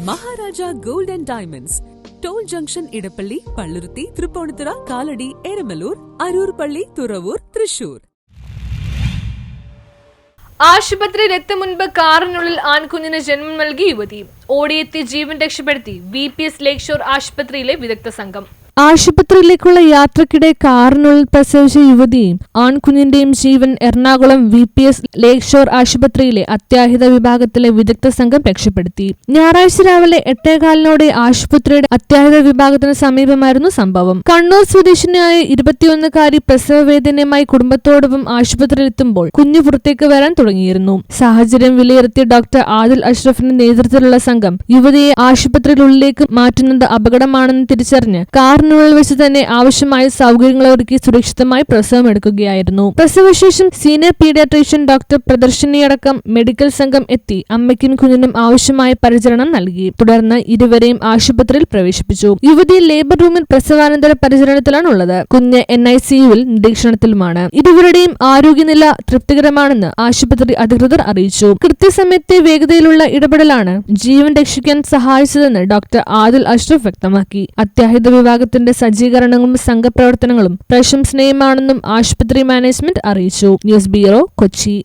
Maharaja gold and diamonds, toll junction, Edappally, Palluruthy, Tripunithura, Kalady, Eramalloor, Aroor Palli, Thuravoor, Thrissur. ആശുപത്രിയിൽ എത്തും മുൻപ് കാറിനുള്ളിൽ ആൺകുഞ്ഞിന് ജന്മം നൽകി യുവതി. ഓടിയെത്തി ജീവൻ രക്ഷപ്പെടുത്തി VPS ലേക്ക് ഷോർ ആശുപത്രിയിലെ വിദഗ്ധ സംഘം. ആശുപത്രിയിലേക്കുള്ള യാത്രക്കിടെ കാറിനുള്ളിൽ പ്രസവിച്ച യുവതിയും ആൺകുഞ്ഞിന്റെയും ജീവൻ എറണാകുളം VPS ലേക്ക് ഷോർ ആശുപത്രിയിലെ അത്യാഹിത വിഭാഗത്തിലെ വിദഗ്ധ സംഘം രക്ഷപ്പെടുത്തി. ഞായറാഴ്ച രാവിലെ 8:15 ആശുപത്രിയുടെ അത്യാഹിത വിഭാഗത്തിന് സമീപമായിരുന്നു സംഭവം. കണ്ണൂർ സ്വദേശിനിയായ 21-കാരി പ്രസവവേദനയുമായി കുടുംബത്തോടൊപ്പം ആശുപത്രിയിലെത്തുമ്പോൾ കുഞ്ഞു പുറത്തേക്ക് വരാൻ തുടങ്ങിയിരുന്നു. സാഹചര്യം വിലയിരുത്തിയ ഡോക്ടർ ആദിൽ അഷ്റഫിന്റെ നേതൃത്വത്തിലുള്ള സംഘം യുവതിയെ ആശുപത്രിയിലുള്ളിലേക്ക് മാറ്റുന്നത് അപകടമാണെന്ന് തിരിച്ചറിഞ്ഞ് കാറിനുള്ളിൽ വെച്ച് തന്നെ ആവശ്യമായ സൗകര്യങ്ങൾ ഒരുക്കി സുരക്ഷിതമായി പ്രസവം എടുക്കുകയായിരുന്നു. പ്രസവശേഷം സീനിയർ പീഡിയാട്രീഷ്യൻ ഡോക്ടർ പ്രദർശിനിയടക്കം മെഡിക്കൽ സംഘം എത്തി അമ്മയ്ക്കും കുഞ്ഞിനും ആവശ്യമായ പരിചരണം നൽകി. തുടർന്ന് ഇരുവരെയും ആശുപത്രിയിൽ പ്രവേശിപ്പിച്ചു. യുവതി ലേബർ റൂമിൽ പ്രസവാനന്തര പരിചരണത്തിലാണുള്ളത്. കുഞ്ഞ് NICU-വിൽ നിരീക്ഷണത്തിലുമാണ്. ഇരുവരുടെയും ആരോഗ്യനില തൃപ്തികരമാണെന്ന് ആശുപത്രി അധികൃതർ അറിയിച്ചു. കൃത്യസമയത്തെ വേഗതയിലുള്ള ഇടപെടലാണ് ജീവൻ രക്ഷിക്കാൻ സഹായിച്ചതെന്ന് ഡോക്ടർ ആദിൽ അഷ്റഫ് വ്യക്തമാക്കി. അത്യാഹിത വിഭാഗത്തിന്റെ സജ്ജീകരണങ്ങളും സംഘപ്രവർത്തനങ്ങളും പ്രശംസനീയമാണെന്നും ആശുപത്രി മാനേജ്മെന്റ് അറിയിച്ചു. News bureau, Kochi.